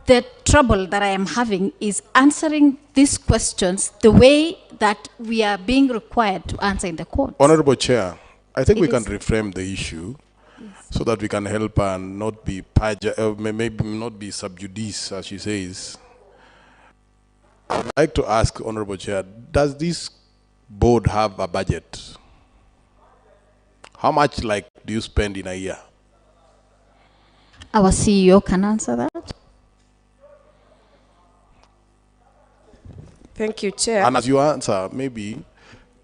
the trouble that I am having is answering these questions the way that we are being required to answer in the court. Honorable Chair, I think we It can is- reframe the issue so that we can help and not be maybe not be sub judice, as she says. I'd like to ask Honorable Chair, does this board have a budget? How much do you spend in a year? Our CEO can answer that. Thank you, Chair. And as you answer, maybe,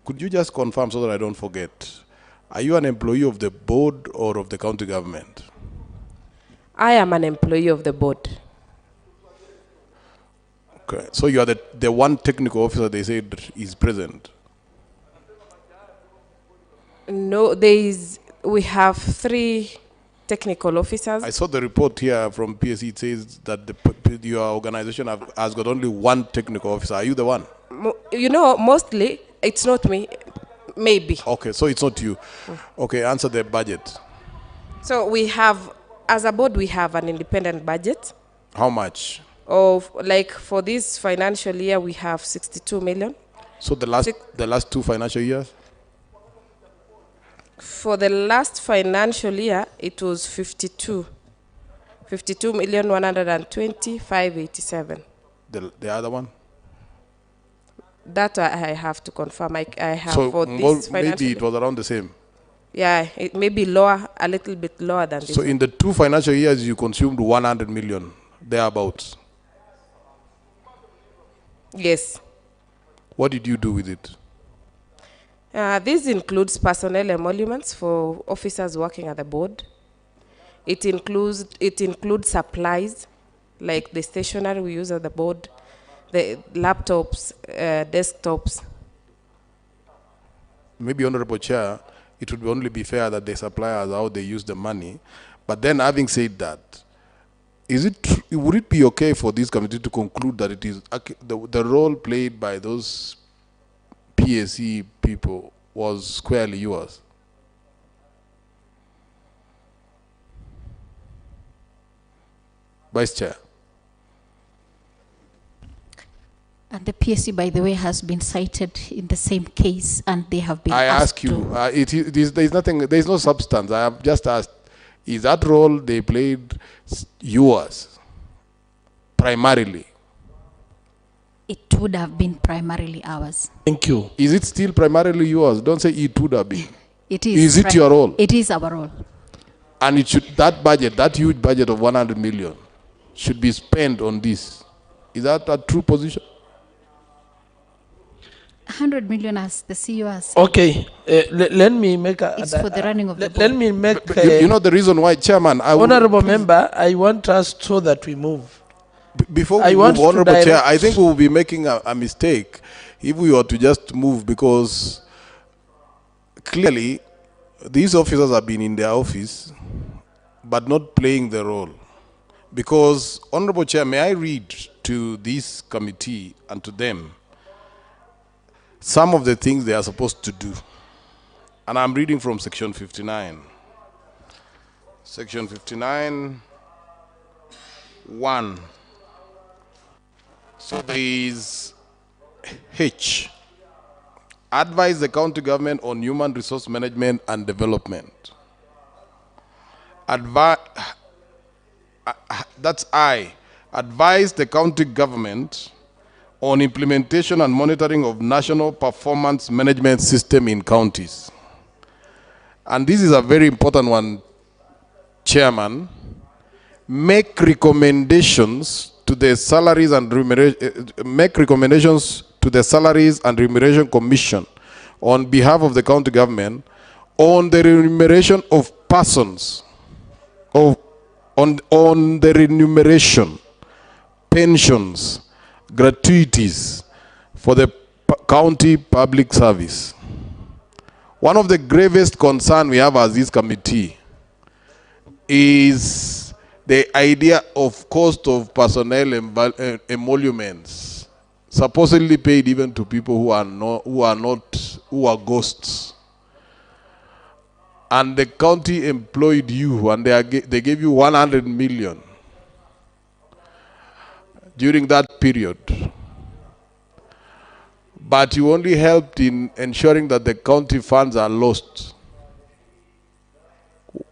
could you just confirm so that I don't forget? Are you an employee of the board or of the county government? I am an employee of the board. Okay. So you are the one technical officer they said is present? No, we have 3 technical officers. I saw the report here from PSC. It says that your organization has got only one technical officer. Are you the one? Mostly it's not me, maybe. Okay, so it's not you. Okay, answer the budget. So we have, as a board, we have an independent budget. How much? For this financial year, we have 62 million. So the last 2 financial years? For the last financial year, it was 52 million 120 587. The other one? That I have to confirm. I have So for this financial maybe it was around the same. Yeah, it may be lower, a little bit lower than this. So in the 2 financial years, you consumed 100 million, thereabouts. Yes. What did you do with it? This includes personnel emoluments for officers working at the board. It includes supplies, like the stationery we use at the board, the laptops, desktops. Maybe, Honorable Chair, it would only be fair that the suppliers how they use the money. But then, having said that, would it be okay for this committee to conclude that it is the role played by those PSC people was squarely yours? Vice Chair. And the PSC, by the way, has been cited in the same case, and they have been I asked ask you, there's nothing, there's no substance. I have just asked, is that role they played yours primarily? It would have been primarily ours. Thank you. Is it still primarily yours? Don't say it would have been. It is. Is it your role? It is our role. And it should, that huge budget of 100 million should be spent on this. Is that a true position? 100 million, as the CEO has said, Okay, let me make a. it's for the running of the Let board. me make. You know the reason why, Chairman. Honorable member, I want us so that we move. Before I we want move, to Honorable Chair, direct- I think we will be making a mistake if we were to just move, because clearly these officers have been in their office but not playing the role. Because, Honorable Chair, may I read to this committee and to them some of the things they are supposed to do. And I'm reading from section 59. Section 59, 1. So there is H. Advise the county government on human resource management and development. That's I. Advise the county government on implementation and monitoring of national performance management system in counties. And this is a very important one, Chairman. Make recommendations to the Salaries and Remuneration Commission on behalf of the county government on the remuneration of persons, on the remuneration, pensions, gratuities for the county public service. One of the gravest concerns we have as this committee is the idea of cost of personnel emoluments, supposedly paid even to people who are ghosts. And the county employed you, and they gave you 100 million. during that period, but you only helped in ensuring that the county funds are lost,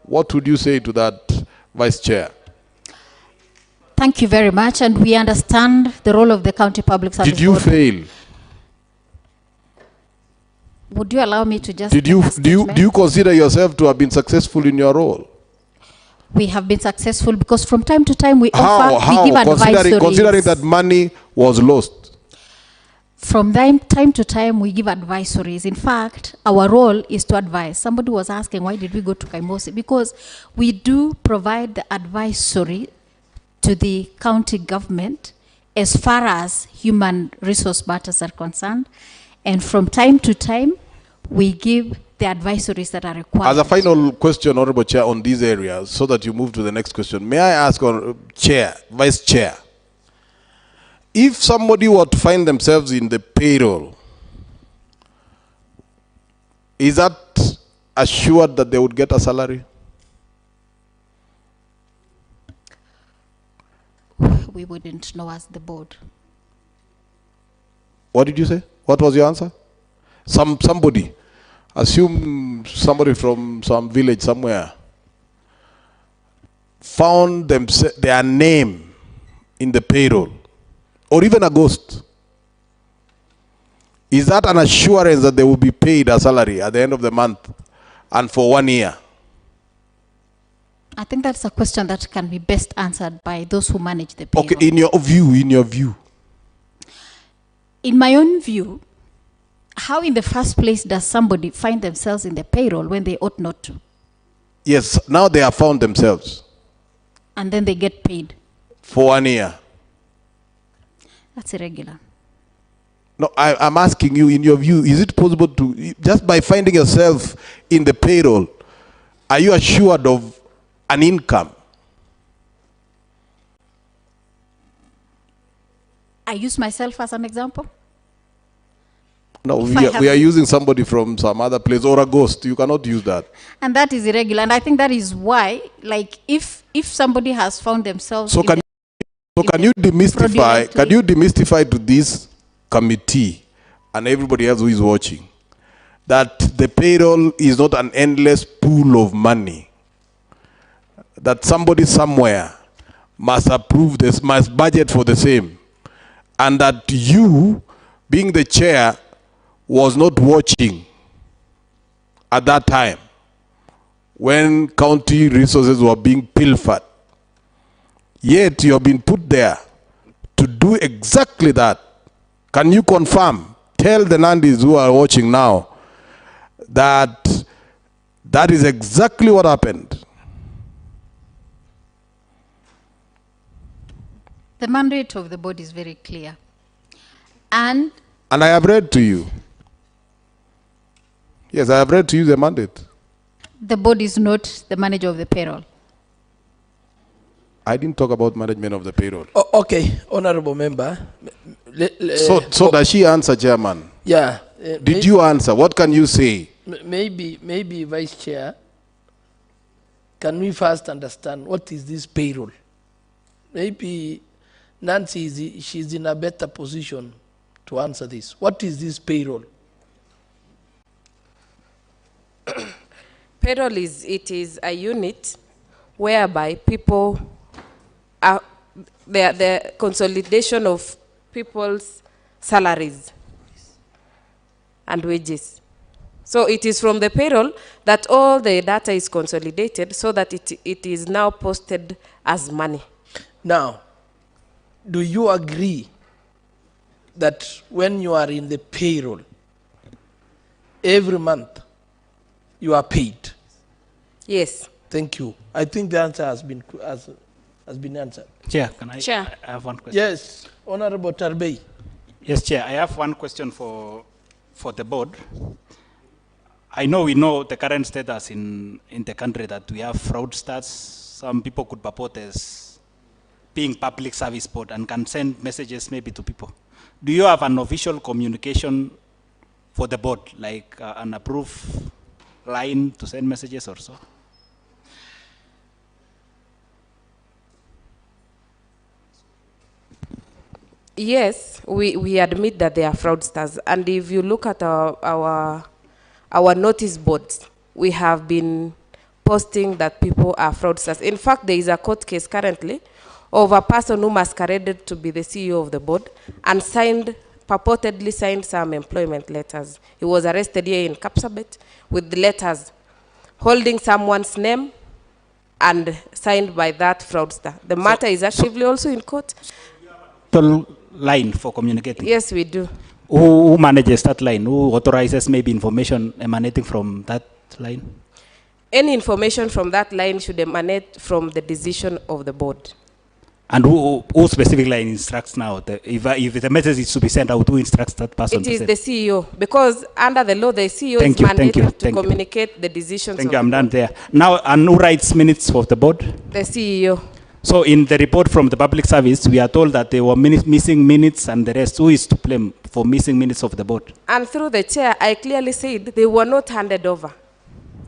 what would you say to that, Vice Chair? Thank you very much, and we understand the role of the County Public Service Did you Board. fail? Would you allow me to just Do make a you consider yourself to have been successful in your role? We have been successful because from time to time we How? we give advisories. Considering that money was lost? From time to time we give advisories. In fact, our role is to advise. Somebody was asking, why did we go to Kaimosi? Because we do provide the advisory to the county government as far as human resource matters are concerned. And from time to time, we give the advisories that are required. As a final question, Honorable Chair, on these areas, so that you move to the next question, may I ask, Vice Chair, if somebody were to find themselves in the payroll, is that assured that they would get a salary? We wouldn't know as the board. What did you say? What was your answer? Somebody, assume somebody from some village somewhere, found their name in the payroll, or even a ghost. Is that an assurance that they will be paid a salary at the end of the month and for 1 year? I think that's a question that can be best answered by those who manage the payroll. Okay, in your view. In my own view, how in the first place does somebody find themselves in the payroll when they ought not to? Yes, now they have found themselves. And then they get paid. For 1 year. That's irregular. No, I'm asking you, in your view, is it possible to, just by finding yourself in the payroll, are you assured of an income? I use myself as an example. No, we are using somebody from some other place or a ghost. You cannot use that. And that is irregular. And I think that is why, like, if somebody has found themselves So can you demystify to this committee and everybody else who is watching that the payroll is not an endless pool of money, that somebody somewhere must approve this, must budget for the same, and that you, being the chair, was not watching at that time when county resources were being pilfered. Yet you have been put there to do exactly that. Can you confirm, tell the Nandis who are watching now, that that is exactly what happened? The mandate of the board is very clear. And I have read to you. Yes, I have read to you the mandate. the board is not the manager of the payroll. I didn't talk about management of the payroll. Okay, honorable member. So does she answer, Chairman? Yeah. Did you answer? What can you say? Maybe Vice Chair, can we first understand what is this payroll? Maybe Nancy, she's in a better position to answer this. What is this payroll? Payroll is a unit whereby people are the consolidation of people's salaries and wages. So it is from the payroll that all the data is consolidated so that it is now posted as money. Now, do you agree that when you are in the payroll, every month you are paid? Yes. Thank you. I think the answer has been answered. Chair, can I, Chair. I have one question? Yes, Honorable Tarbey. Yes, Chair. I have one question for the board. I know we know the current status in the country that we have fraudsters. Some people could purport as being public service board and can send messages maybe to people. Do you have an official communication for the board, like an approved line to send messages or so? Yes, we admit that they are fraudsters. And if you look at our notice boards, we have been posting that people are fraudsters. In fact, there is a court case currently of a person who masqueraded to be the CEO of the board and purportedly signed some employment letters. He was arrested here in Kapsabet with the letters holding someone's name and signed by that fraudster. The matter is actively also in court. Line for communicating? Yes, we do. Who manages that line? Who authorizes maybe information emanating from that line? Any information from that line should emanate from the decision of the board. And who specific line instructs now? If the message is to be sent out, who instructs that person? It is the CEO, because under the law, the CEO is mandated to communicate the decisions. Thank you, I'm done there. Now, and who writes minutes of the board? The CEO. So in the report from the public service, we are told that there were missing minutes and the rest. Who is to blame for missing minutes of the board? And through the chair, I clearly said they were not handed over.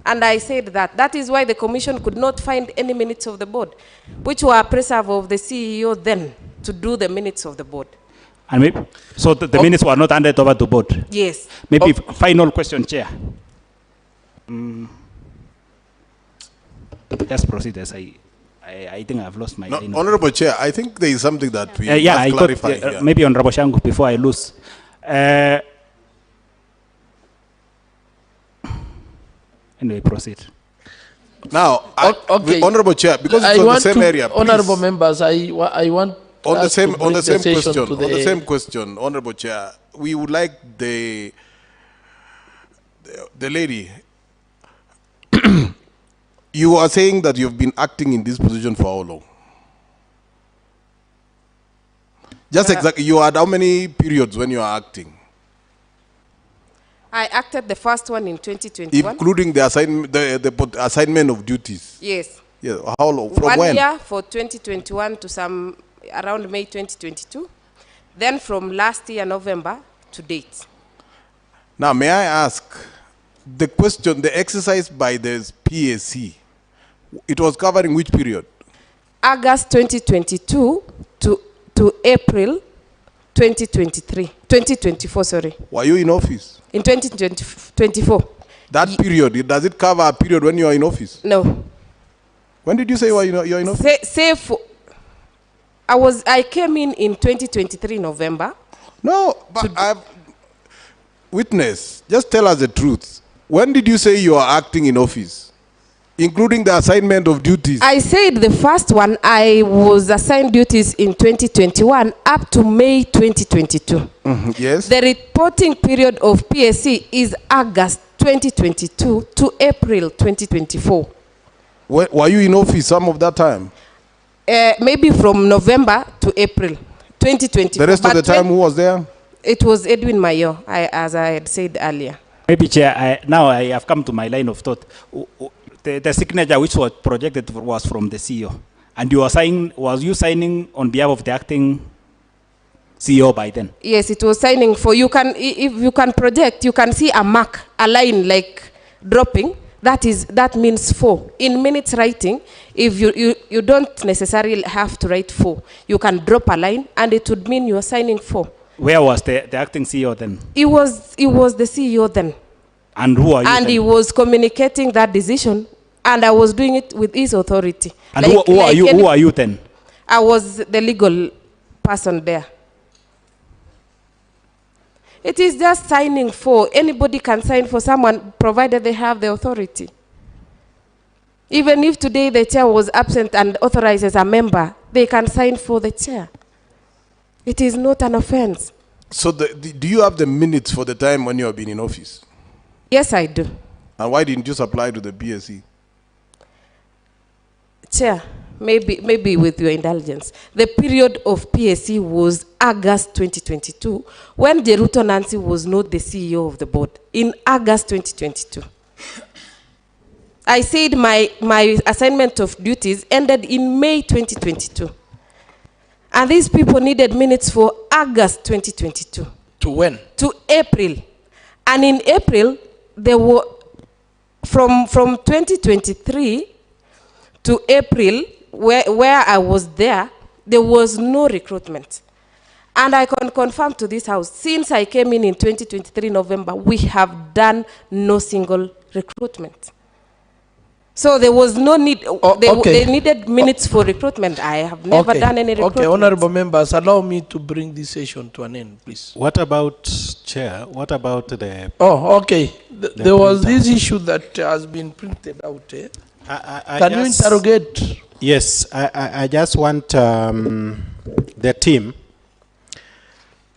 And I said that is why the commission could not find any minutes of the board, which were preserved of the CEO then to do the minutes of the board. And maybe, so the minutes were not handed over to board? Yes. Maybe final question, Chair. Just proceed as I think I've lost my line. Honorable Chair, I think there is something that we must clarify here. Maybe Honorable Shangu, before I lose. Anyway, proceed. Now, okay. Honorable Chair, because it's on the same area, honorable members, I want on the same question, Honorable Chair, we would like the lady. You are saying that you've been acting in this position for how long? Just exactly, you had how many periods when you are acting? I acted the first one in 2021. Including the assignment of duties? Yes. Yeah. How long? From when? 1 year for 2021 to around May 2022. Then from last year, November, to date. Now, may I ask, the exercise by the PAC, it was covering which period? August 2022 to April 2024, sorry. Were you in office? In 2024. That period, does it cover a period when you are in office? No. When did you say you are in office? I came in 2023 November. No, but witness, just tell us the truth. When did you say you are acting in office? Including the assignment of duties. I said the first one, I was assigned duties in 2021 up to May 2022. Mm-hmm. Yes. The reporting period of PSC is August 2022 to April 2024. Were you in office some of that time? Maybe from November to April 2024. The rest of the time, who was there? It was Edwin Mayo, as I had said earlier. Maybe, Chair, now I have come to my line of thought. The signature which was projected was from the CEO. And was you signing on behalf of the acting CEO by then? Yes, it was signing for, if you can project, you can see a mark, a line like dropping. That means 4. In minutes writing, if you don't necessarily have to write 4. You can drop a line and it would mean you are signing 4. Where was the acting CEO then? He was the CEO then. And who are you And then? he was communicating that decision, and I was doing it with his authority. And who are you then? I was the legal person there. It is just signing for. Anybody can sign for someone, provided they have the authority. Even if today the chair was absent and authorizes a member, they can sign for the chair. It is not an offense. So do you have the minutes for the time when you have been in office? Yes, I do. And why didn't you supply to the BSc? Chair, maybe with your indulgence, the period of PSC was August 2022, when Jeruto Nancy was not the CEO of the board, in August 2022. I said my assignment of duties ended in May 2022. And these people needed minutes for August 2022. To when? To April. And in April, there were, from 2023 to April, where I was there was no recruitment. And I can confirm to this house, since I came in 2023 November, we have done no single recruitment. So there was no need, they needed minutes for recruitment. I have never done any recruitment. Okay, honorable members, allow me to bring this session to an end, please. What about, Chair, what about the... Oh, okay. There was this issue that has been printed out. Eh? Can you interrogate? Yes, I just want the team,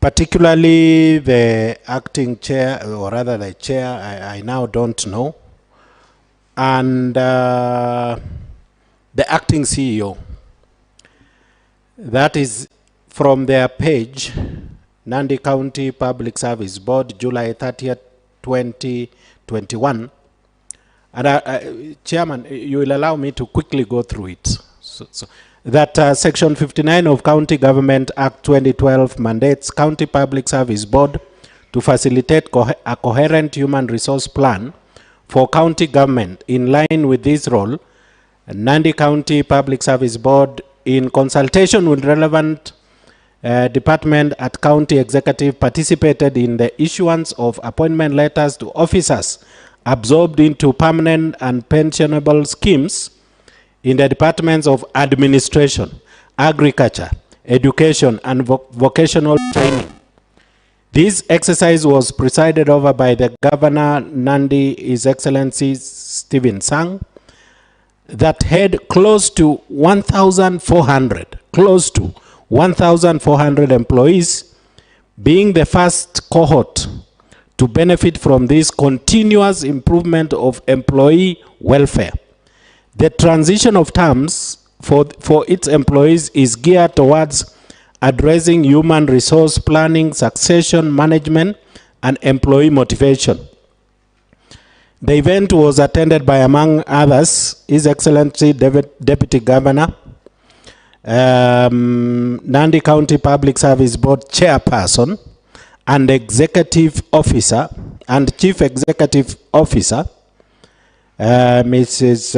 particularly the acting chair, or rather the chair, I now don't know, and the acting CEO. That is from their page, Nandi County Public Service Board, July 30th, 2021. And Chairman, you will allow me to quickly go through it. That Section 59 of County Government Act 2012 mandates County Public Service Board to facilitate a coherent human resource plan for county government. In line with this role, Nandi County Public Service Board, in consultation with relevant department at county executive, participated in the issuance of appointment letters to officers absorbed into permanent and pensionable schemes in the departments of administration, agriculture, education, and vocational training. This exercise was presided over by the Governor Nandi, His Excellency Stephen Sang, that had close to 1,400 employees, being the first cohort to benefit from this continuous improvement of employee welfare. The transition of terms for its employees is geared towards addressing human resource planning, succession management, and employee motivation. The event was attended by, among others, His Excellency Deputy Governor, Nandi County Public Service Board Chairperson, and Executive Officer and Chief Executive Officer, Mrs.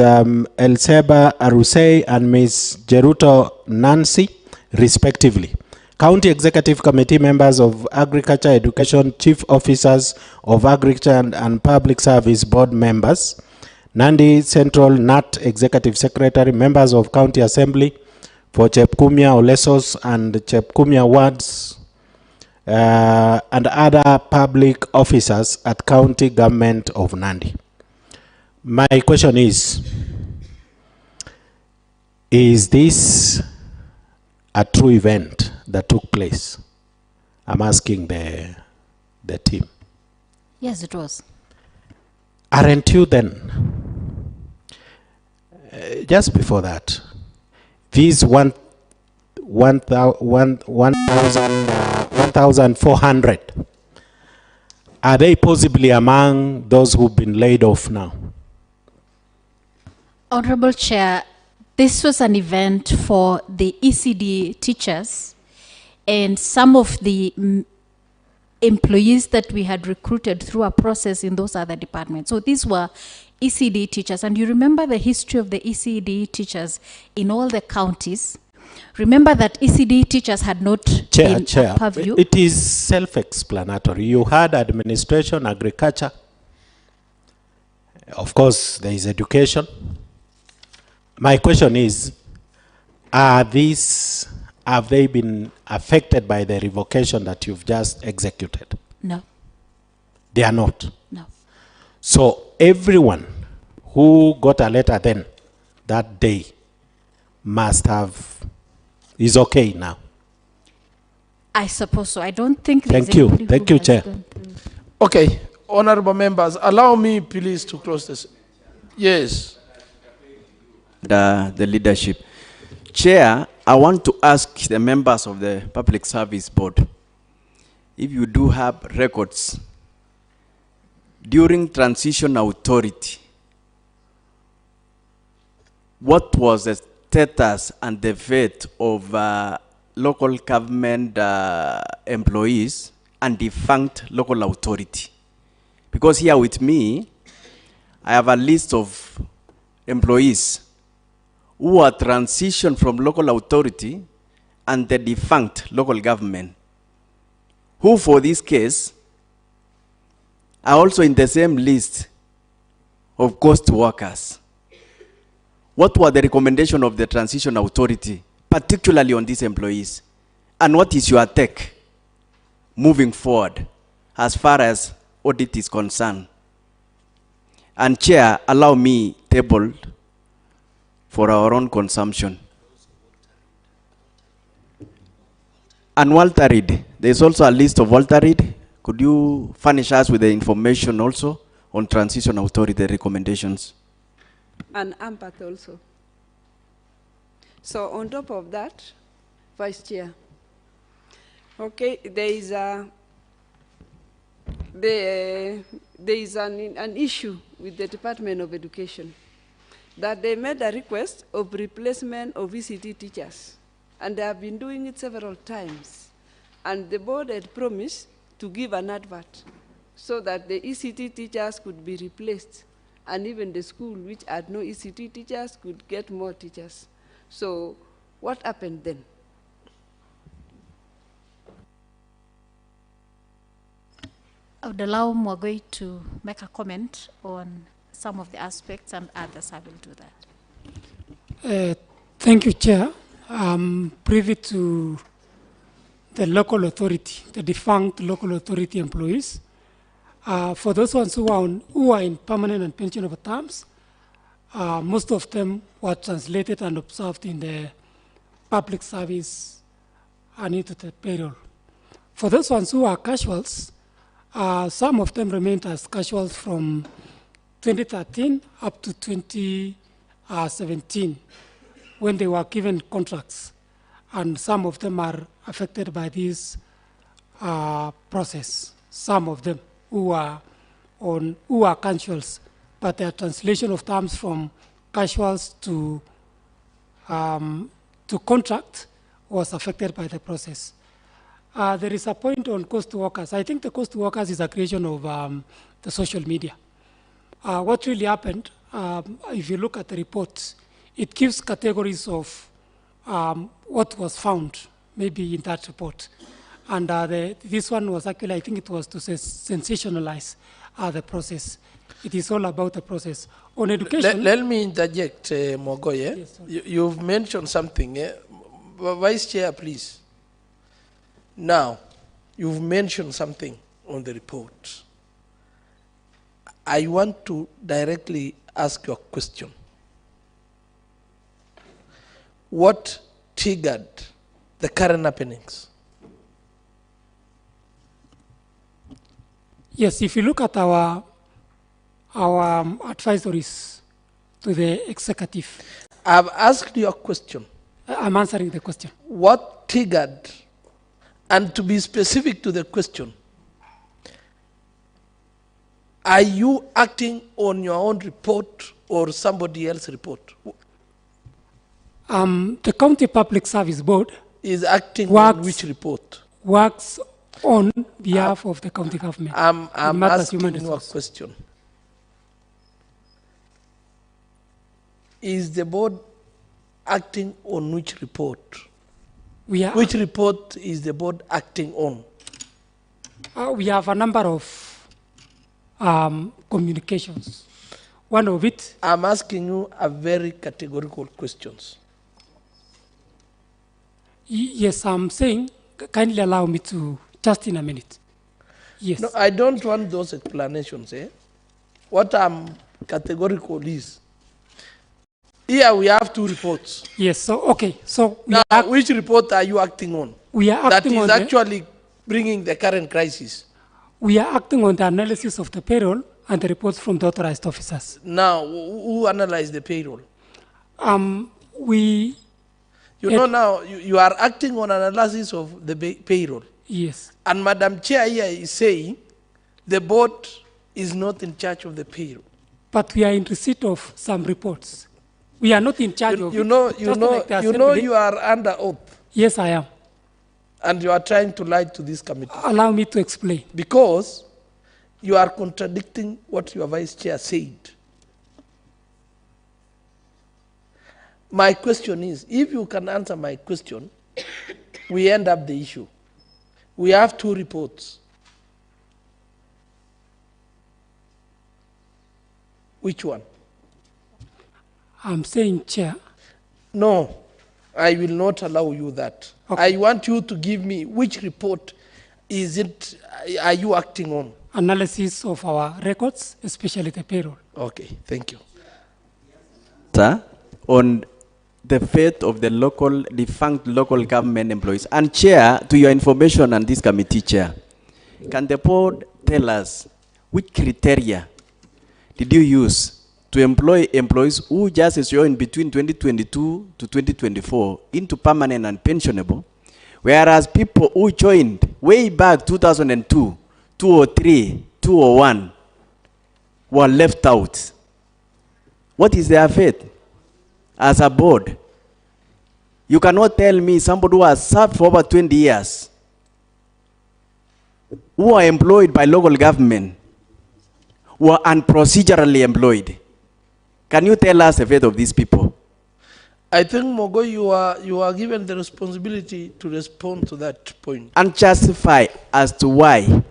Elseba Arusei and Ms. Jeruto Nancy, respectively. County Executive Committee members of Agriculture, Education, Chief Officers of Agriculture and Public Service Board members, Nandi Central NAT Executive Secretary, members of County Assembly for Chepkumia, Olesos, and Chepkumia wards, and other public officers at County Government of Nandi. My question is this a true event that took place? I'm asking the team. Yes, it was. Aren't you then, just before that, these 1,400, are they possibly among those who've been laid off now? Honorable Chair, this was an event for the ECD teachers and some of the employees that we had recruited through a process in those other departments. So these were ECD teachers. And you remember the history of the ECD teachers in all the counties. Remember that ECD teachers had not been a purview. It is self-explanatory. You had administration, agriculture. Of course, there is education. My question is, have they been affected by the revocation that you've just executed? No. They are not? No. So everyone who got a letter then, that day, is okay now? I suppose so. I don't think Thank you. Thank you, Chair. Okay, honorable members, allow me please to close this. Yes. The leadership. Chair, I want to ask the members of the Public Service Board, if you do have records during transition authority, what was the status and the fate of local government employees and defunct local authority? Because here with me, I have a list of employees who are transitioned from local authority and the defunct local government. who for this case are also in the same list of ghost workers. What were the recommendations of the transition authority, particularly on these employees? And what is your take moving forward as far as audit is concerned? And Chair, allow me tabled for our own consumption. And Walter Reed, there's also a list of Walter Reed. Could you furnish us with the information also on transition authority recommendations? And AMPAT also. So on top of that, Vice Chair, okay, there is an issue with the Department of Education that they made a request of replacement of ECT teachers, and they have been doing it several times. And the board had promised to give an advert so that the ECT teachers could be replaced, and even the school which had no ECT teachers could get more teachers. So what happened then? I would allow Mwagoi to make a comment on some of the aspects, and others I will do that. Thank you, Chair. I'm privy to the local authority, the defunct local authority employees. For those ones who are in permanent and pensionable terms, most of them were translated and observed in the public service and into the payroll. For those ones who are casuals, some of them remained as casuals from 2013 up to 2017 when they were given contracts, and some of them are affected by this process. Some of them who are casuals, but their translation of terms from casuals to contract was affected by the process. There is a point on cost workers. I think the cost workers is a creation of the social media. What really happened, if you look at the report, it gives categories of what was found, maybe in that report. And this one was actually, I think it was to sensationalize the process. It is all about the process. On education... Let me interject, Mogoye. Yes, you've mentioned something. Vice Chair, please. Now, you've mentioned something on the report. I want to directly ask you a question. What triggered the current happenings? Yes, if you look at our advisories to the executive. I've asked you a question. I'm answering the question. What triggered, and to be specific to the question, are you acting on your own report or somebody else's report? The County Public Service Board is acting on which report? Works on behalf of the county government. I'm asking you a question. Is the board acting on which report? Which report is the board acting on? We have a number of communications. One of it... I'm asking you a very categorical questions. Yes, I'm saying, kindly allow me to, just in a minute. Yes. No, I don't want those explanations. What I'm categorical is, here we have two reports. Yes, so, okay. So now, which report are you acting on? We are acting on that is actually bringing the current crisis. We are acting on the analysis of the payroll and the reports from the authorized officers. Now, who analyzed the payroll? You know now, you are acting on analysis of the payroll. Yes. And Madam Chair here is saying the board is not in charge of the payroll. But we are in receipt of some reports. We are not in charge of you are under oath. Yes, I am. And you are trying to lie to this committee. Allow me to explain. Because you are contradicting what your Vice Chair said. My question is, if you can answer my question, we end up the issue. We have 2 reports. Which one? I'm saying, Chair. No, I will not allow you that. Okay. I want you to give me which report are you acting on? Analysis of our records, especially the payroll. Okay, thank you. On the fate of the defunct local government employees. And Chair, to your information and this committee Chair, can the board tell us which criteria did you use to employ employees who just joined between 2022 to 2024 into permanent and pensionable, whereas people who joined way back 2002, 2003, 2001 were left out? What is their fate as a board? You cannot tell me somebody who has served for over 20 years, who are employed by local government, who are unprocedurally employed. Can you tell us the fate of these people? I think, Mogo, you are given the responsibility to respond to that point. And justify as to why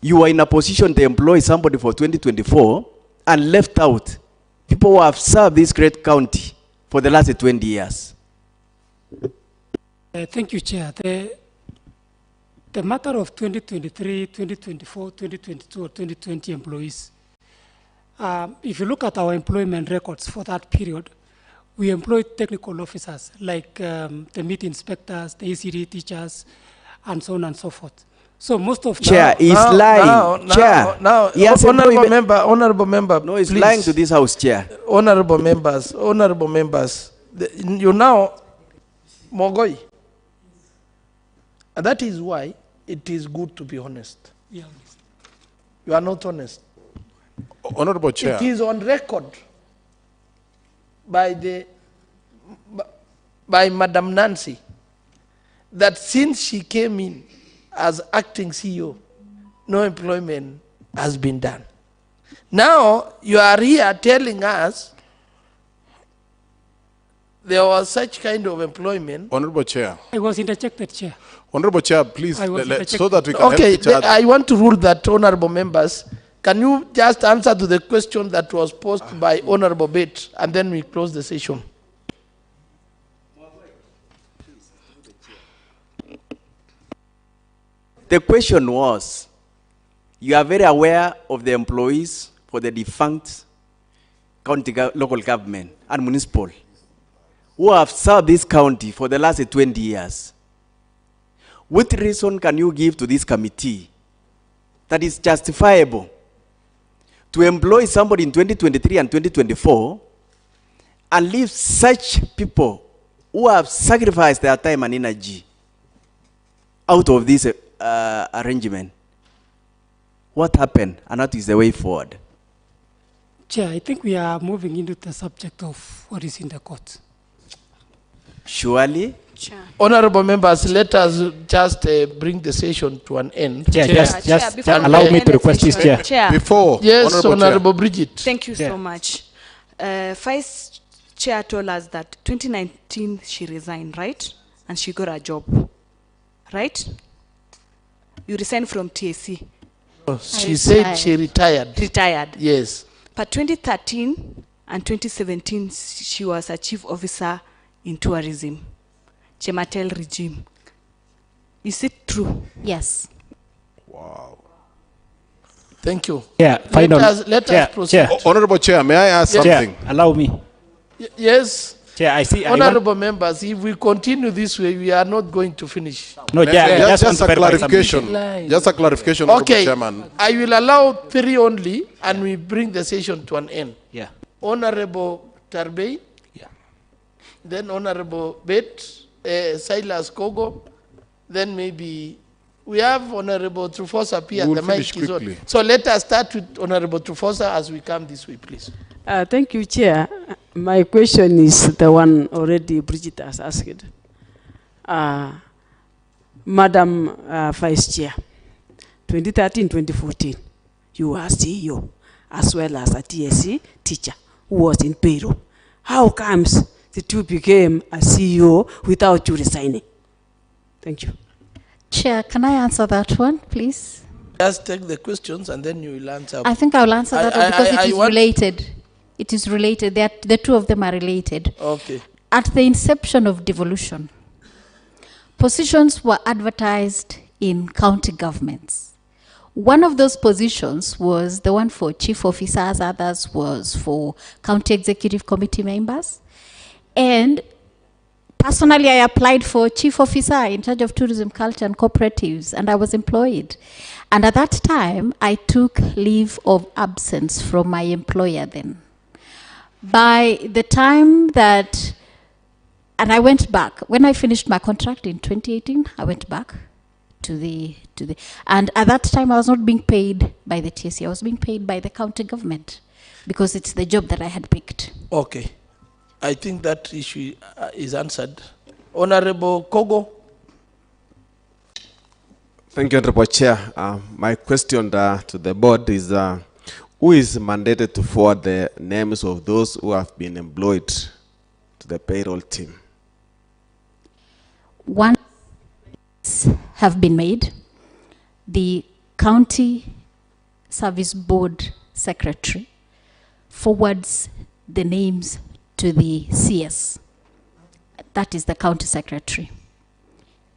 you are in a position to employ somebody for 2024 and left out people who have served this great county for the last 20 years. Thank you, Chair. The matter of 2023, 2024, 2022, or 2020 employees, if you look at our employment records for that period, we employed technical officers like the meat inspectors, the ECD teachers, and so on and so forth. So most of Chair is lying. Chair. Yes, honorable member. No, he's please. lying to this house, Chair. Honorable members. You now, Mogoi. And that is why it is good to be honest. Yeah. You are not honest. Honorable Chair. It is on record by Madam Nancy that since she came in as acting CEO, no employment has been done. Now you are here telling us there was such kind of employment. Honorable Chair. I was interjected, Chair. Honorable Chair, please, I was so that we can Okay, help each other. I want to rule that, honorable members, can you just answer to the question that was posed by Honorable Bate, and then we close the session. The question was, you are very aware of the employees for the defunct county local government and municipal who have served this county for the last 20 years. What reason can you give to this committee that is justifiable to employ somebody in 2023 and 2024 and leave such people who have sacrificed their time and energy out of this arrangement? What happened and what is the way forward? Chair, I think we are moving into the subject of what is in the court. Surely. Chair. Honorable members, let us just bring the session to an end. Chair, just before we allow me end to the request this, session, Chair. Before, Yes, Honorable Chair. Bridget. Thank you Yeah. so much. Vice Chair told us that 2019 she resigned, right? And she got a job, right? You resigned from TAC, She said she retired. retired. Yes. But 2013 and 2017, she was a chief officer in tourism, Chematel regime. Is it true? Yes. Thank you. Yeah, final. Let Chair, us proceed. Chair, Honorable Chair, may I ask something? Chair, allow me. Yes. Chair, I see. Honorable members, if we continue this way, we are not going to finish. No, Chair, I Just, just want a to verify something. clarification. Just a clarification, Honorable Okay, Chairman. I will allow 3 only, and we bring the session to an end. Yeah. Honorable Tarbey, Yeah. then Honorable Bet, Silas Kogo, then maybe we have Honorable Trufosa Pia. We'll The mic finish is on. quickly. So let us start with Honorable Trufosa as we come this way, please. Thank you, Chair. My question is the one already Bridget has asked. Madam Vice Chair, 2013-2014, you were CEO as well as a TSC teacher who was in payroll. How comes that you became a CEO without you resigning? Thank you. Chair, can I answer that one, please? Just take the questions and then you will answer. I think I will answer that one because it is want- related. It is related. The two of them are related. Okay. At the inception of devolution, positions were advertised in county governments. One of those positions was the one for chief officers, others was for county executive committee members. And personally, I applied for chief officer in charge of tourism, culture, and cooperatives, and I was employed. And at that time, I took leave of absence from my employer then. By the time that, and I went back, when I finished my contract in 2018, I went back to the, and at that time I was not being paid by the TSC, I was being paid by the county government because it's the job that I had picked. Okay. I think that issue is answered. Honorable Kogo. Thank you, Honorable Chair. My question to the board is, who is mandated to forward the names of those who have been employed to the payroll team? Once have been made, the county service board secretary forwards the names to the CS. That is the county secretary.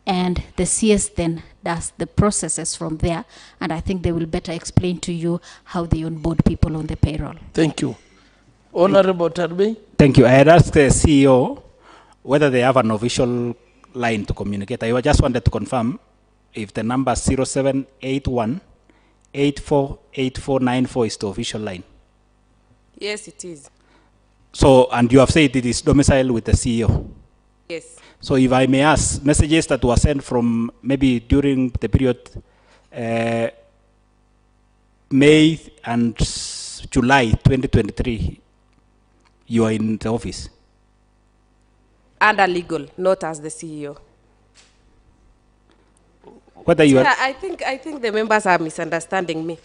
And the CS then does the processes from there, and I think they will better explain to you how they onboard people on the payroll. Thank you. Honorable Tarbi. Thank you. I had asked the CEO whether they have an official line to communicate. I just wanted to confirm if the number 0781 848494 is the official line. Yes, it is. So, and you have said it is domiciled with the CEO. Yes. So if I may ask, messages that were sent from maybe during the period May and July 2023, you are in the office? Under legal, not as the CEO. Whether you Yeah, I think the members are misunderstanding me.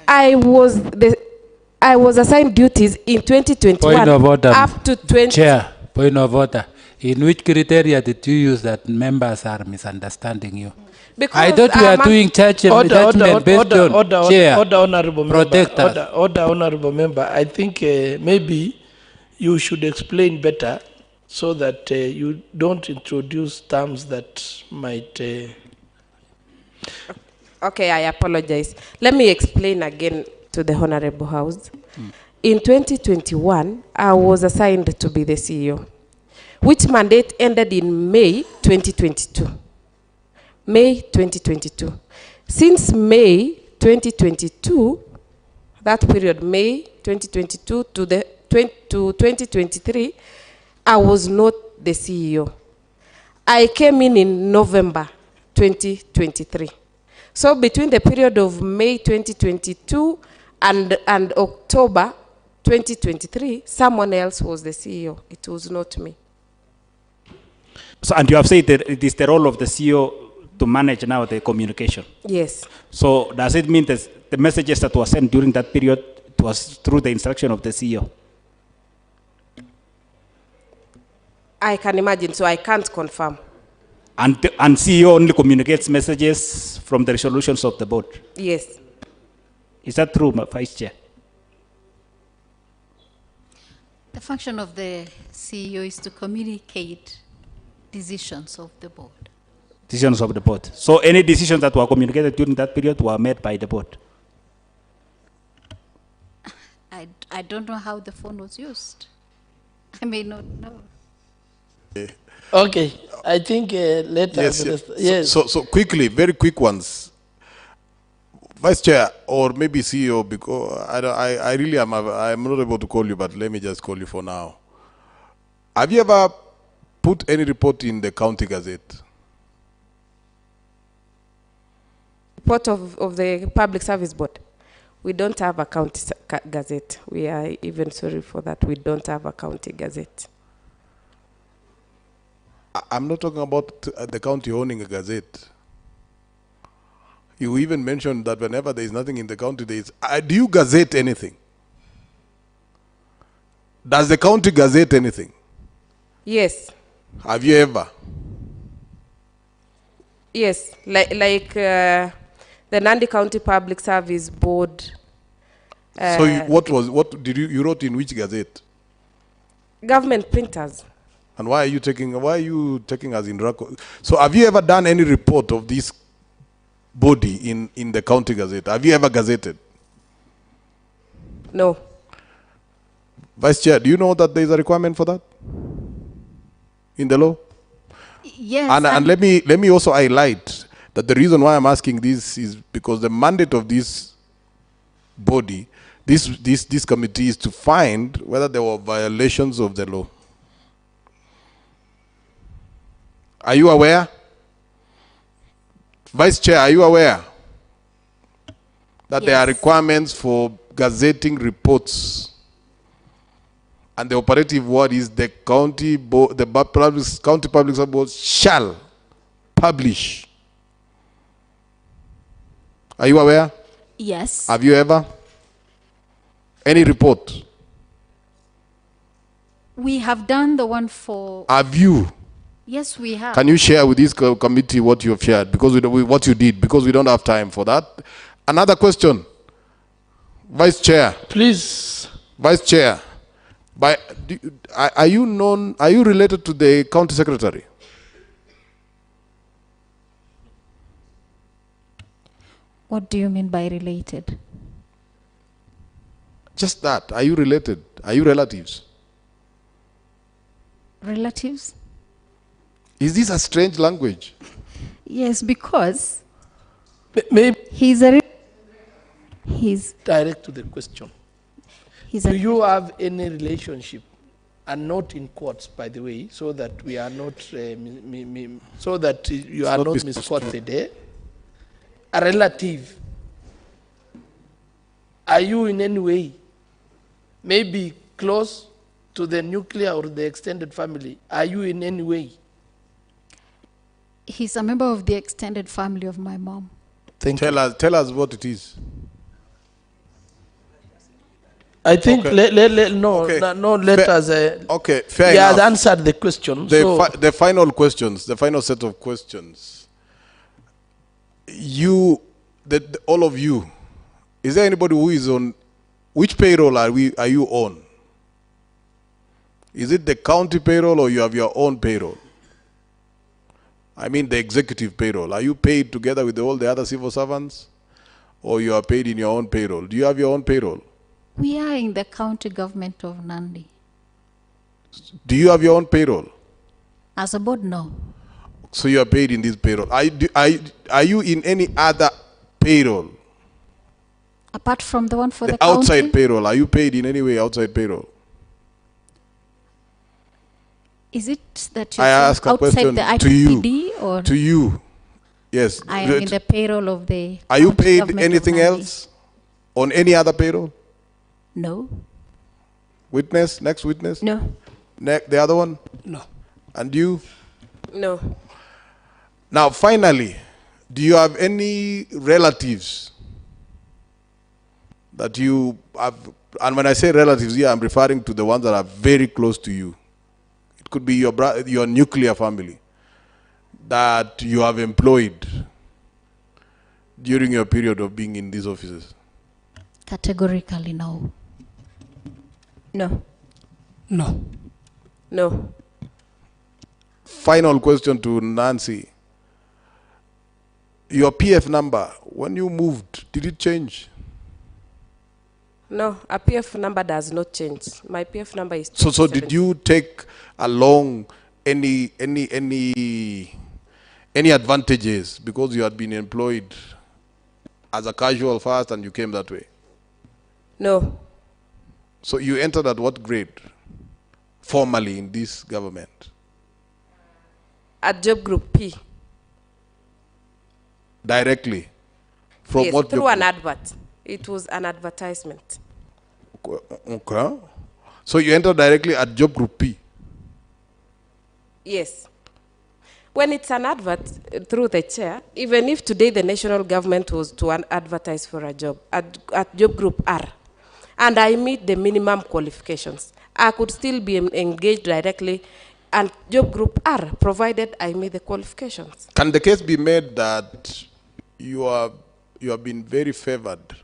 I was assigned duties in 2021 Point of order, up to 20. Chair, point of order. In which criteria did you use that members are misunderstanding you? Because I thought we are doing judgment based on Chair. Order, honorable Protect member. us. Order, honorable member. I think maybe you should explain better so that you don't introduce terms that might... Okay, I apologize. Let me explain again to the Honorable House. In 2021, I was assigned to be the CEO, which mandate ended in May 2022. May 2022. Since May 2022, that period, May 2022 to 2023, I was not the CEO. I came in November 2023. So between the period of May 2022 and October 2023, someone else was the CEO. It was not me. So, and you have said that it is the role of the CEO to manage now the communication. Yes. So does it mean that the messages that were sent during that period was through the instruction of the CEO? I can imagine, so I can't confirm. And CEO only communicates messages from the resolutions of the board? Yes. Is that true, Vice Chair? The function of the CEO is to communicate decisions of the board. Decisions of the board. So any decisions that were communicated during that period were made by the board? I don't know how the phone was used. I may not know. Okay, I think let us... Yes. So quickly, very quick ones. Vice Chair or maybe CEO, because I really am, I'm not able to call you, but let me just call you for now. Have you ever put any report in the county gazette? Report of the Public Service Board. We don't have a county gazette. We are even sorry for that. We don't have a county gazette. I'm not talking about the county owning a gazette. You even mentioned that whenever there is nothing in the county, there is... do you gazette anything? Does the county gazette anything? Yes. Have you ever? Yes, the Nandi County Public Service Board. So what did you wrote in which gazette? Government printers. And why are you taking us in record? So have you ever done any report of this body in the county gazette? Have you ever gazetted? No. Vice Chair, do you know that there is a requirement for that in the law? Yes. And let me also highlight that the reason why I'm asking this is because the mandate of this body, this committee, is to find whether there were violations of the law. Are you aware? Vice Chair, are you aware that there are requirements for gazetting reports? And the operative word is the county public service board shall publish. Are you aware? Yes. Have you ever? Any report? We have done the one for... Have you? Yes, we have. Can you share with this committee what you have shared? Because what you did, because we don't have time for that. Another question. Vice Chair. Please. Vice Chair. Are you related to the county secretary? What do you mean by related? Just that. Are you related? Are you relatives? Relatives? Is this a strange language? Yes, because Maybe he's direct to the question. Do you have any relationship, and not in courts, by the way, so that we are not, so that you are not misquoted, eh? A relative. Are you in any way, maybe close to the nuclear or the extended family? Are you in any way? He's a member of the extended family of my mom. Tell us what it is. I think Okay. let us. Okay, fair He has enough. answered the question. The final questions, the final set of questions. All of you, is there anybody who is on, which payroll are you on? Is it the county payroll or you have your own payroll? I mean the executive payroll. Are you paid together with all the other civil servants, or you are paid in your own payroll? Do you have your own payroll? We are in the county government of Nandi. Do you have your own payroll? As a board, no. So you are paid in this payroll. Are you in any other payroll? Apart from the one for the outside county? payroll. Are you paid in any way outside payroll? Is it that you're I ask a outside question the to you. IPPD or? To you. Yes. I am in the payroll of the Are you county paid government of anything Nandi. else on any other payroll? No. Witness? Next witness? No. The other one? No. And you? No. Now, finally, do you have any relatives that you have? And when I say relatives here, I'm referring to the ones that are very close to you. It could be your nuclear family that you have employed during your period of being in these offices. Categorically, no. No. No. No. Final question to Nancy. Your PF number, when you moved, did it change? No, a PF number does not change. My PF number is So did you take along any advantages because you had been employed as a casual first and you came that way? No. So you entered at what grade formally in this government? At job group P. Directly? From Yes, what through job an group? advert. It was an advertisement. Okay. So you entered directly at job group P? Yes. When it's an advert through the chair, even if today the national government was to advertise for a job at job group R, and I meet the minimum qualifications, I could still be engaged directly and job group R, provided I meet the qualifications. Can the case be made that you have been very favored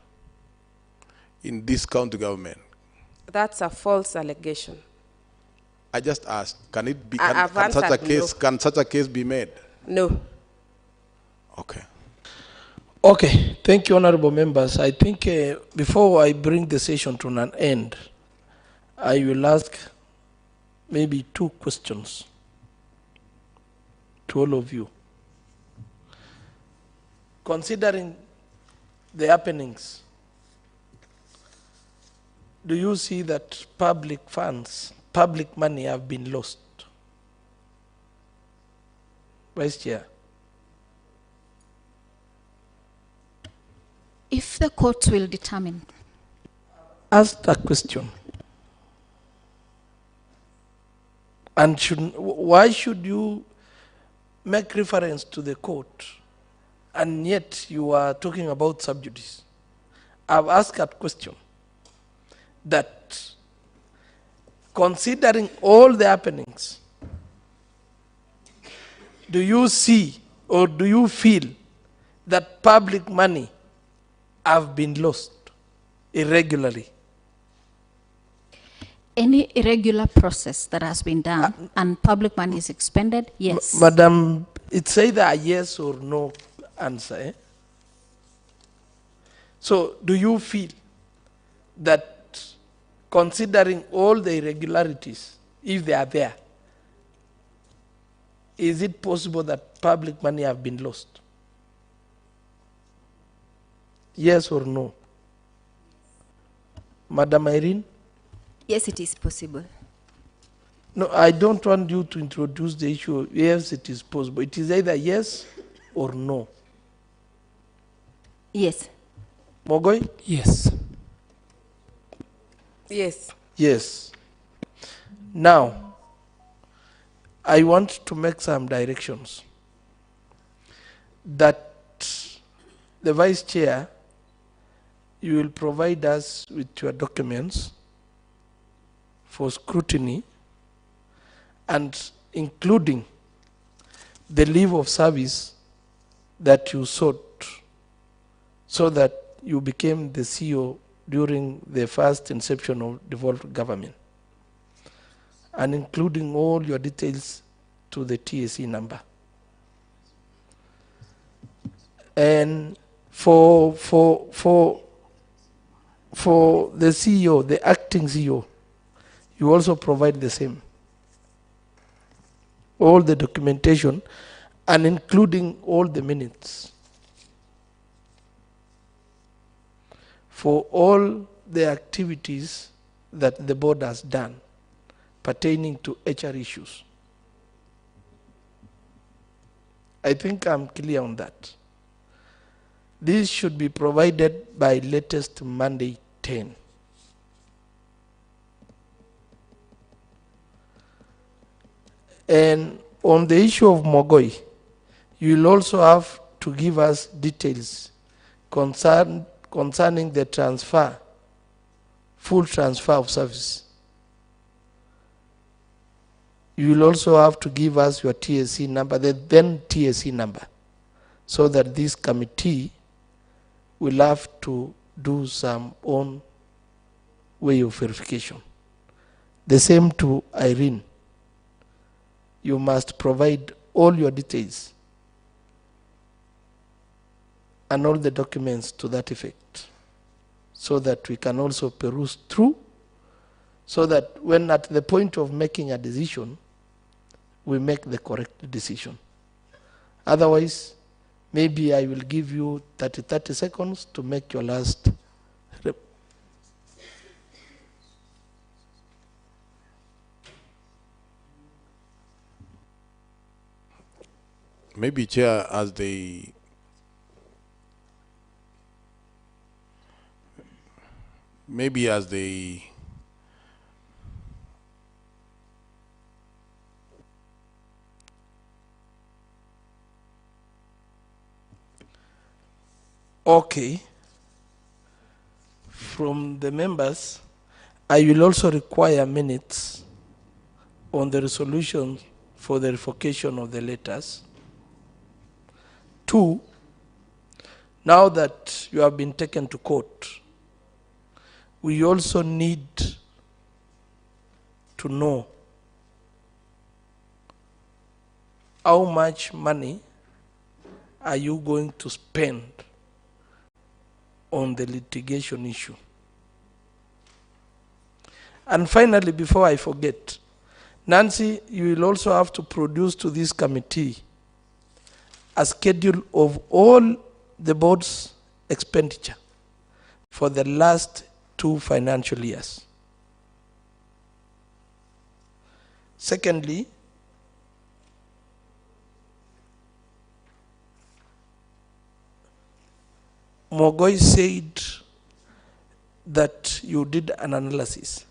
in this county government? That's a false allegation. I just asked, can it be, I've can such a answered case, no. can such a case be made? No. Okay. Okay, thank you, honorable members. I think before I bring the session to an end, I will ask maybe 2 questions to all of you. Considering the happenings, do you see that public funds, public money have been lost? Vice Chair. If the courts will determine. Ask a question. And why should you make reference to the court and yet you are talking about sub judice? I've asked that question. That considering all the happenings, do you see or do you feel that public money have been lost irregularly? Any irregular process that has been done and public money is expended, yes. Madam, it's either a yes or no answer. Eh? So do you feel that considering all the irregularities, if they are there, is it possible that public money have been lost? Yes or no? Madam Irene? Yes, it is possible. No, I don't want you to introduce the issue of yes, it is possible. It is either yes or no. Yes. Mogoi? Yes. Yes. Yes. Now, I want to make some directions that the Vice Chair, you will provide us with your documents for scrutiny and including the leave of service that you sought so that you became the CEO during the first inception of devolved government, and including all your details to the TSC number. And for the CEO, the acting CEO, you also provide the same. All the documentation and including all the minutes. For all the activities that the board has done pertaining to HR issues. I think I'm clear on that. This should be provided by latest Monday 10. And on the issue of Mogoi, you will also have to give us details concerning the transfer, full transfer of service. You will also have to give us your TSC number, the then TSC number, so that this committee will have to do some own way of verification. The same to Irene. You must provide all your details and all the documents to that effect so that we can also peruse through, so that when at the point of making a decision, we make the correct decision. Otherwise, maybe I will give you 30 seconds to make your last Maybe, Chair, as the okay. From the members, I will also require minutes on the resolution for the revocation of the letters. 2, now that you have been taken to court, we also need to know how much money are you going to spend on the litigation issue. And finally, before I forget, Nancy, you will also have to produce to this committee a schedule of all the board's expenditure for the last 2 financial years. Secondly, Mogoi said that you did an analysis.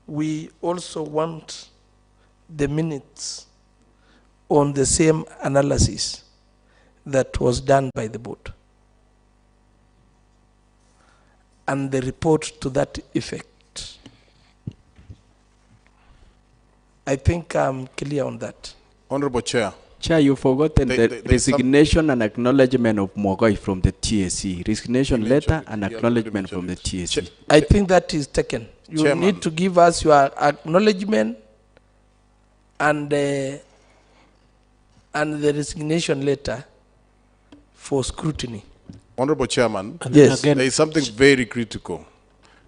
We also want the minutes on the same analysis that was done by the board, and the report to that effect. I think I'm clear on that. Honorable Chair. Chair, you've forgotten the resignation and acknowledgement of Mogoi from the TSC. Resignation letter and acknowledgement from the TSC. I think that is taken. You Chairman. need to give us your acknowledgement and the resignation letter for scrutiny. Honorable Chairman, Yes. there is something very critical.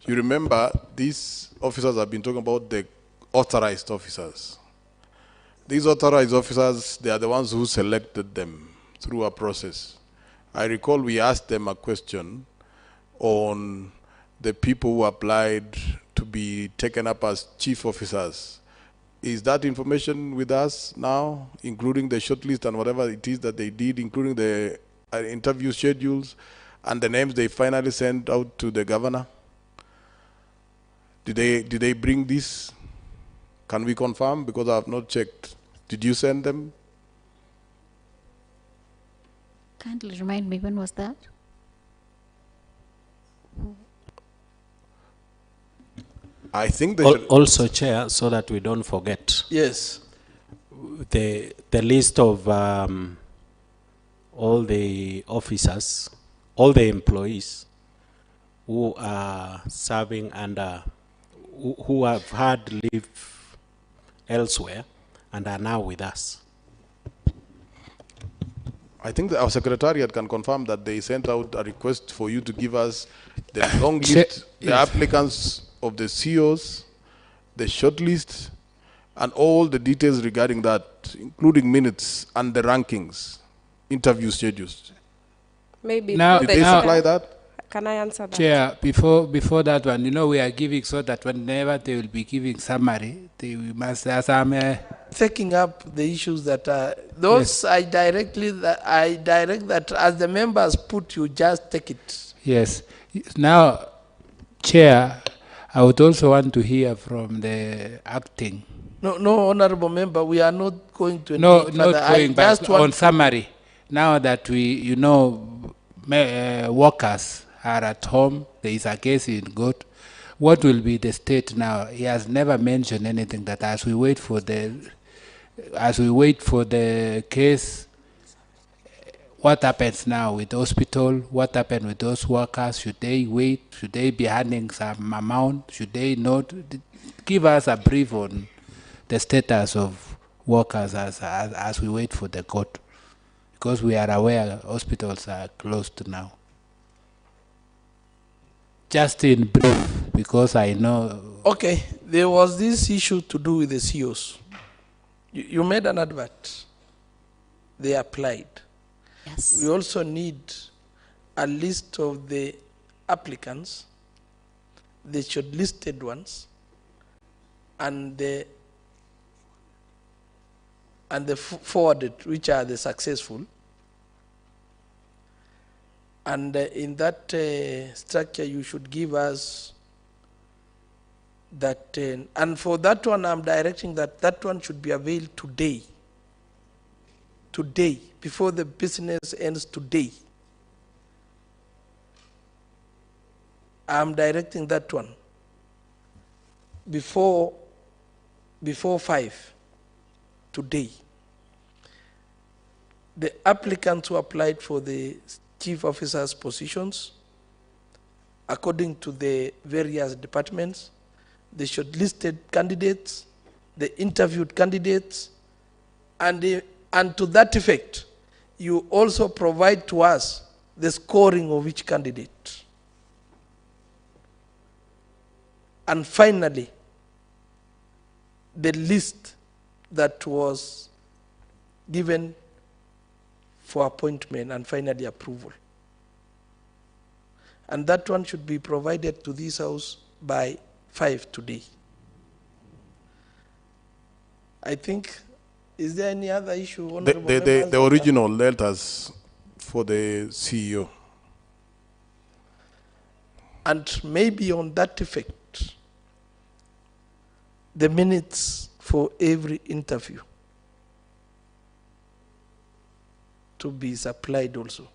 You remember, these officers have been talking about the authorized officers. These authorized officers, they are the ones who selected them through a process. I recall we asked them a question on the people who applied to be taken up as chief officers. Is that information with us now, including the shortlist and whatever it is that they did, including the interview schedules and the names they finally sent out to the governor? Did they bring this? Can we confirm? Because I have not checked. Did you send them? Kindly remind me, when was that? I think they Also, Chair, so that we don't forget, Yes. the list of all the officers, all the employees who are serving under, who have had leave elsewhere and are now with us. I think that our secretariat can confirm that they sent out a request for you to give us the long list, the applicants of the CEOs, the short list, and all the details regarding that, including minutes and the rankings, interview schedules. Maybe. Now- Did they supply that? Can I answer that? Chair, before that one, you know, we are giving so that whenever they will be giving summary, we must have some. Taking up the issues that are those, I direct that as the members put, you just take it. Yes. Now, Chair, I would also want to hear from the acting. No, honorable member, we are not going to. No, anything not further. going back just want on summary. Now that we, you know, workers are at home, there is a case in court. What will be the state now? He has never mentioned anything that as we wait for the case, what happens now with the hospital? What happened with those workers? Should they wait? Should they be handing some amount? Should they not? Give us a brief on the status of workers as we wait for the court. Because we are aware hospitals are closed now. Just in brief, because I know. Okay, there was this issue to do with the CEOs. You made an advert. They applied. Yes. We also need a list of the applicants, the shortlisted ones, and the forwarded, which are the successful. And in that structure, you should give us that. And for that one, I'm directing that one should be availed today. Today, before the business ends today. I'm directing that one before before 5 today, the applicants who applied for the chief officers positions, according to the various departments, the shortlisted candidates, the interviewed candidates, and to that effect, you also provide to us the scoring of each candidate. And finally, the list that was given for appointment and finally approval. And that one should be provided to this house by 5 today. I think, is there any other issue? The original letters for the CEO. And maybe on that effect, the minutes for every interview to be supplied also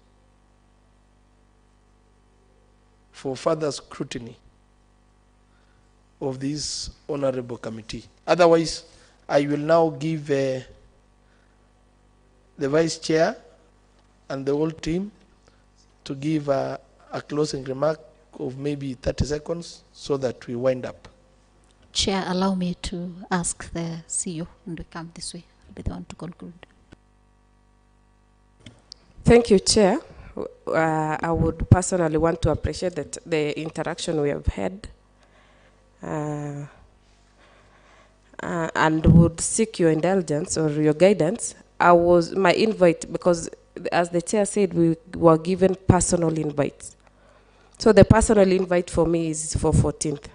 for further scrutiny of this honorable committee. Otherwise, I will now give the vice chair and the whole team to give a closing remark of maybe 30 seconds so that we wind up. Chair, allow me to ask the CEO, and we come this way. I'll be the one to conclude. Thank you, Chair. I would personally want to appreciate the interaction we have had, and would seek your indulgence or your guidance. My invite, because as the chair said, we were given personal invites. So the personal invite for me is for 14th.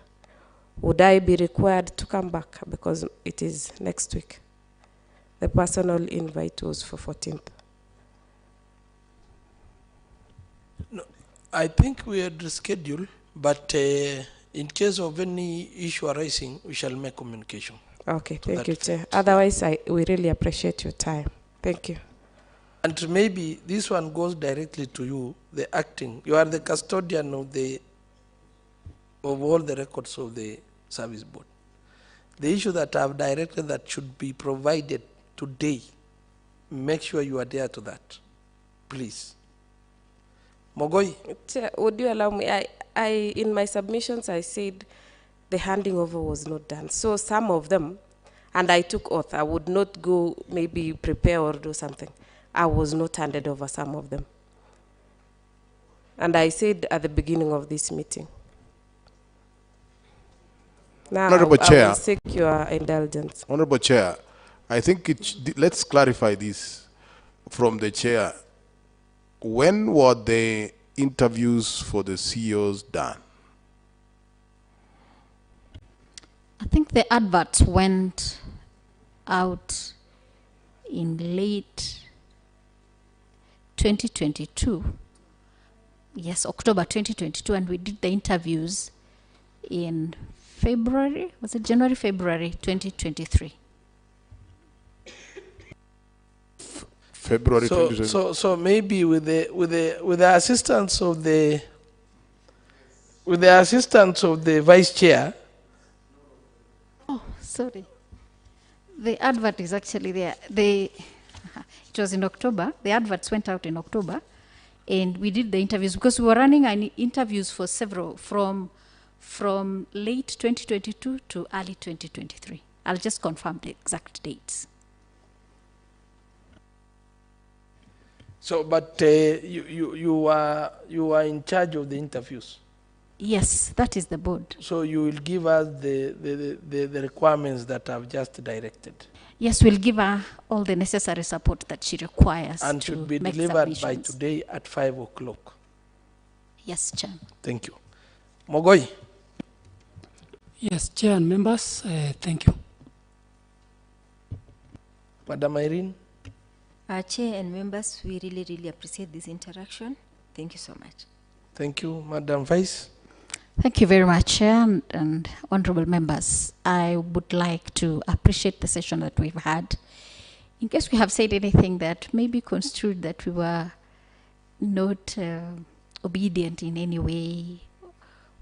Would I be required to come back because it is next week? The personal invite was for 14th. No, I think we had rescheduled, but in case of any issue arising, we shall make communication. Okay, thank you, Chair. Otherwise, we really appreciate your time. Thank you. And maybe this one goes directly to you, the acting. You are the custodian of all the records of the service board. The issue that I have directed that should be provided today, make sure you are there to that, please. Mogoi. Chair, would you allow me? In my submissions, I said the handing over was not done. So some of them, and I took oath, I would not go maybe prepare or do something. I was not handed over some of them. And I said at the beginning of this meeting. Now, Honorable Chair. I will seek your indulgence. Honorable Chair, I think let's clarify this from the Chair. When were the interviews for the CEOs done? I think the adverts went out in late 2022. Yes, October 2022, and we did the interviews in February, was it January, February 2023? February 2023. So maybe with the assistance of the vice chair. Oh, sorry. The advert is actually there. It was in October. The adverts went out in October, and we did the interviews because we were running interviews for several from late 2022 to early 2023. I'll just confirm the exact dates. So, but you are in charge of the interviews. Yes, that is the board. So you will give us the requirements that I've just directed. Yes, we'll give her all the necessary support that she requires. And to should be make delivered by submissions. today at 5 o'clock. Yes, Chair. Thank you. Mogoi. Yes, Chair and members, thank you. Madam Irene. Chair and members, we really, really appreciate this interaction. Thank you so much. Thank you, Madam Vice. Thank you very much, Chair and honorable members. I would like to appreciate the session that we've had. In case we have said anything that may be construed that we were not obedient in any way,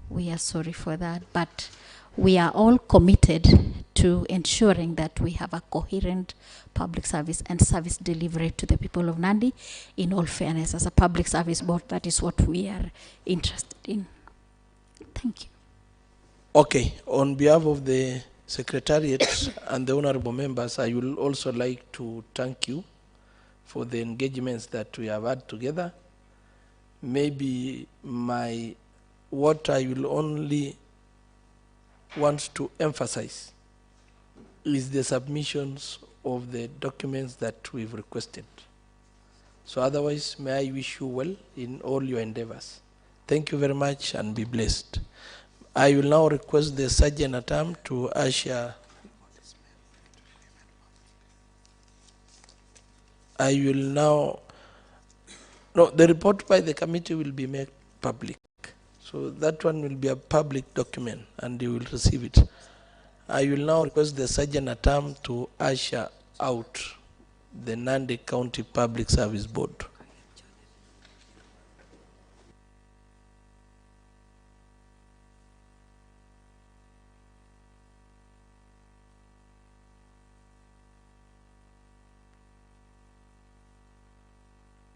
we are sorry for that. But we are all committed to ensuring that we have a coherent public service and service delivery to the people of Nandi. In all fairness, as a public service board, that is what we are interested in. Thank you. Okay, on behalf of the Secretariat and the honorable members, I will also like to thank you for the engagements that we have had together. Maybe what I will only want to emphasize is the submissions of the documents that we've requested. So otherwise, may I wish you well in all your endeavors. Thank you very much and be blessed. I will now request the Sergeant at Arms to usher. I will now, no, the report by the committee will be made public. So that one will be a public document and you will receive it. I will now request the Sergeant at Arms to usher out the Nandi County Public Service Board.